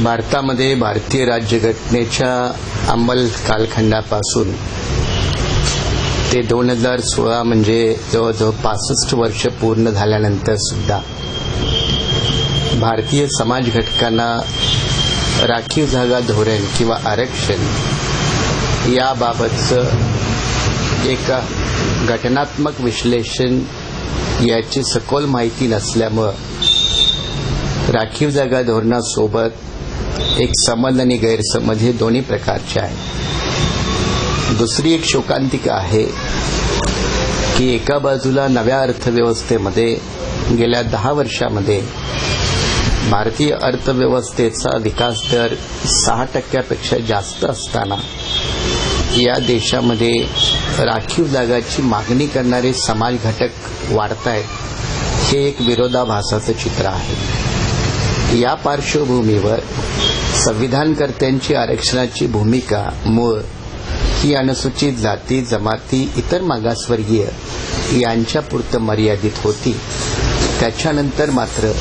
भारतामध्ये भारतीय राज्यघटनेच्या अंमल कालखंडापासून ते 2016 म्हणजे जवळजवळ 65 वर्ष पूर्ण झाल्यानंतर सुद्धा भारतीय समाज घटकांना राखीव जागा धोरण किंवा आरक्षण याबाबतचं एक घटनात्मक विश्लेषण याची सखोल माहिती नसल्यामुळे राखीव जागा धोरणासोबत एक समज आणि गैरसमज हे दोन्ही प्रकारचे आहे. दुसरी एक शोकांतिका आहे की एका बाजूला नव्या अर्थव्यवस्थेमध्ये गेल्या 10 वर्षामध्ये भारतीय अर्थव्यवस्थेचा विकास दर 6% जास्त असताना या देशामध्ये राखीव जागाची मागणी करणारे समाज घटक वाढत आहेत. हे एक विरोधाभासाचं चित्र आहे. या पार्श्वभूमीवर संविधानकर्त्यांची आरक्षणाची भूमिका मूळ ही अनुसूचित जाती, जमाती, इतर मागासवर्गीय यांच्यापुरतं मर्यादित होती. त्याच्यानंतर मात्र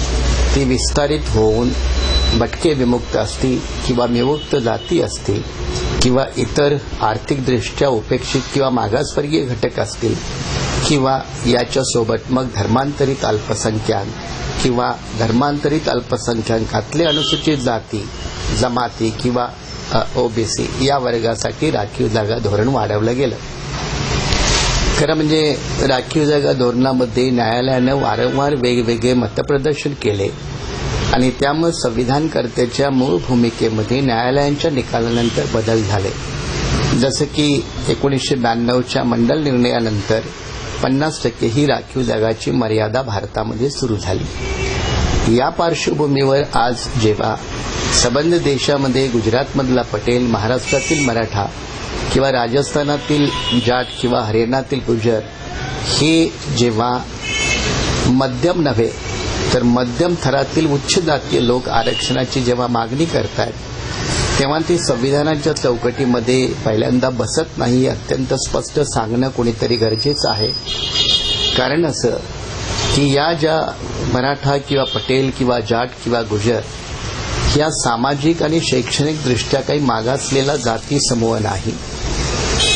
ती विस्तारित होऊन भटके विमुक्त असतील किंवा विमुक्त जाती असतील किंवा इतर आर्थिकदृष्ट्या उपेक्षित किंवा मागासवर्गीय घटक असतील किंवा याच्यासोबत मग धर्मांतरित अल्पसंख्याक किंवा धर्मांतरित अल्पसंख्याकातले अनुसूचित जाती, जमाती किंवा ओबीसी या वर्गासाठी राखीव जागा धोरण वाढवलं गेलं. खरं म्हणजे राखीव जागा धोरणामध्ये न्यायालयानं वारंवार वेगवेगळे मतप्रदर्शन केले आणि त्यामुळे संविधानकर्त्याच्या मूळ भूमिकेमध्ये न्यायालयांच्या निकालानंतर बदल झाले. जसं की 1992च्या मंडल निर्णयानंतर 50% ही राखीव जागाची मर्यादा भारतामध्ये सुरू झाली. या पार्श्वभूमीवर आज जेव्हा संबंध देशामध्ये गुजरातमधला पटेल, महाराष्ट्रातील मराठा किंवा राजस्थानातील जाट किंवा हरियाणातील गुजर हे जेव्हा मध्यम नव्हे तर मध्यम थरातील उच्च जातीय लोक आरक्षणाची जेव्हा मागणी करतात तेव्हा ती संविधानाच्या चौकटीमध्ये पहिल्यांदा बसत नाही. अत्यंत स्पष्ट सांगणं कोणीतरी गरजेचं आहे. कारण असं की या ज्या मराठा किंवा पटेल किंवा जाट किंवा गुजर या सामाजिक आणि शैक्षणिक दृष्ट्या काही मागासलेला जाती समूह नाही.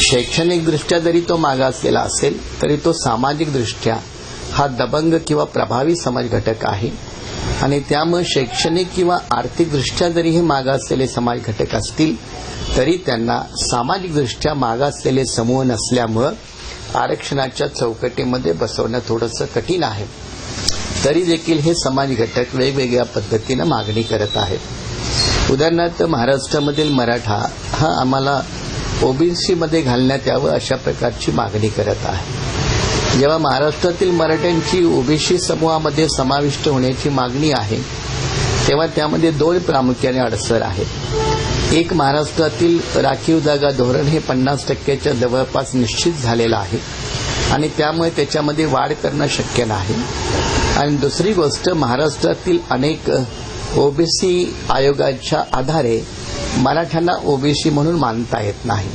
शैक्षणिक दृष्ट्या जरी तो मागासलेला असेल तरी तो सामाजिक दृष्ट्या हा दबंग किंवा प्रभावी समाज घटक आहे आणि त्यामुळे शैक्षणिक किंवा आर्थिक दृष्ट्या जरी हे मागासलेले समाज घटक असतील तरी त्यांना सामाजिक दृष्ट्या मागासलेले समूह नसल्यामुळे आरक्षणाच्या चौकटीमध्ये बसवणं थोडंसं कठीण आहे. तरी देखील हे समाज घटक वेगवेगळ्या पद्धतीनं मागणी करत आहेत. उदाहरणार्थ महाराष्ट्रामधील मराठा हा आम्हाला ओबीसीमध्ये घालण्यात यावं अशा प्रकारची मागणी करत आहे. जेव्हा महाराष्ट्रातील मराठ्यांची ओबीसी समूहामध्ये समाविष्ट होण्याची मागणी आहे तेव्हा त्यामध्ये 2 प्रामुख्याने अडसर आहेत. एक, महाराष्ट्रातील राखीव जागा धोरण हे 50%च्या जवळपास निश्चित झालेलं आहे आणि त्यामुळे त्याच्यामध्ये वाढ करणं शक्य नाही. आणि दुसरी गोष्ट, महाराष्ट्रातील अनेक ओबीसी आयोगाच्या आधारे मराठ्यांना ओबीसी म्हणून मानता येत नाही.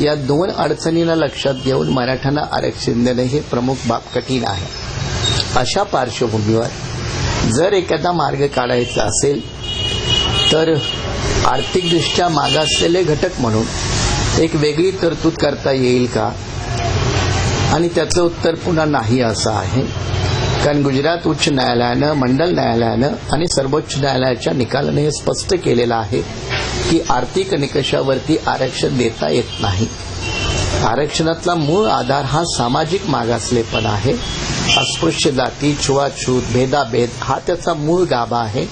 या 2 अडचणींना लक्षात घेऊन मराठ्यांना आरक्षण देणे हे प्रमुख बाब कठीण आहे. अशा पार्श्वभूमीवर जर एखादा मार्ग काढायचा असेल तर आर्थिकदृष्ट्या मागासलेले घटक म्हणून एक वेगळी तरतूद करता येईल का? आणि त्याचं उत्तर पुन्हा नाही असं आहे. कारण गुजरात उच्च न्यायालयानं, मंडल न्यायालयानं आणि सर्वोच्च न्यायालयाच्या निकालाने हे स्पष्ट केलेलं आहे की आर्थिक निकषावरती आरक्षण देता येत नाही. आरक्षणातला मूळ आधार हा सामाजिक मागासलेपण आहे. अस्पृश्य जाती, छुआछूत, भेदाभेद हा त्याचा मूळ गाभा आहे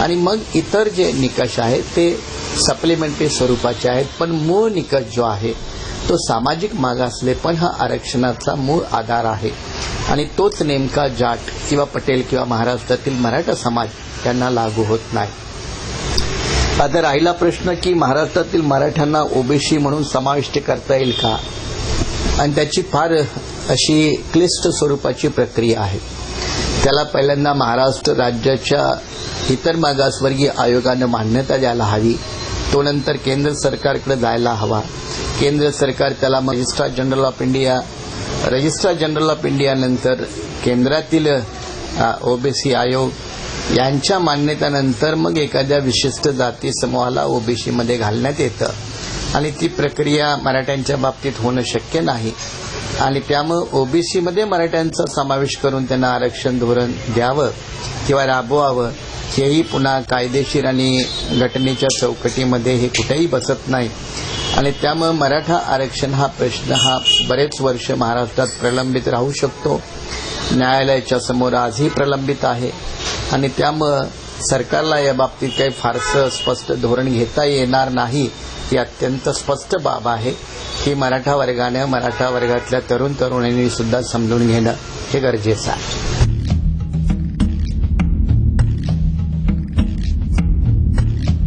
आणि मग इतर जे निकष आहेत ते सप्लिमेंटरी स्वरूपाचे आहेत. पण मूळ निकष जो आहे तो सामाजिक मागासलेपण हा आरक्षणाचा मूळ आधार आहे आणि तोच नेमका जाट किंवा पटेल किंवा महाराष्ट्रातील मराठा समाज त्यांना लागू होत नाही. आता राहिला प्रश्न की महाराष्ट्रातील मराठ्यांना ओबीसी म्हणून समाविष्ट करता येईल का? आणि त्याची फार अशी क्लिष्ट स्वरूपाची प्रक्रिया आहे. त्याला पहिल्यांदा महाराष्ट्र राज्याच्या इतर मागासवर्गीय आयोगानं मान्यता द्यायला हवी. तो नंतर केंद्र सरकारकडे जायला हवा. केंद्र सरकार त्याला रजिस्ट्रार जनरल ऑफ इंडिया नंतर केंद्रातील ओबीसी आयोग यांच्या मान्यतेनंतर मग एखाद्या विशिष्ट जाती समूहाला ओबीसीमध्ये घालण्यात येतं आणि ती प्रक्रिया मराठ्यांच्या बाबतीत होणं शक्य नाही आणि त्यामुळे ओबीसीमध्ये मराठ्यांचा समावेश करून त्यांना आरक्षण धोरण द्यावं किंवा राबवावं हेही पुन्हा कायदेशीर आणि घटनेच्या चौकटीमध्ये हे कुठेही बसत नाही आणि त्यामुळे मराठा आरक्षण हा प्रश्न हा बरेच वर्ष महाराष्ट्रात प्रलंबित राहू शकतो. न्यायालयाच्या समोर आजही प्रलंबित आहे आणि त्यामुळे सरकारला या बाबतीत काही फारसं स्पष्ट धोरण घेता येणार नाही ही अत्यंत स्पष्ट बाब आहे. ही मराठा वर्गानं मराठा वर्गातल्या तरुण तरुणींनी सुद्धा समजून घेणं हे गरजेचं आहे.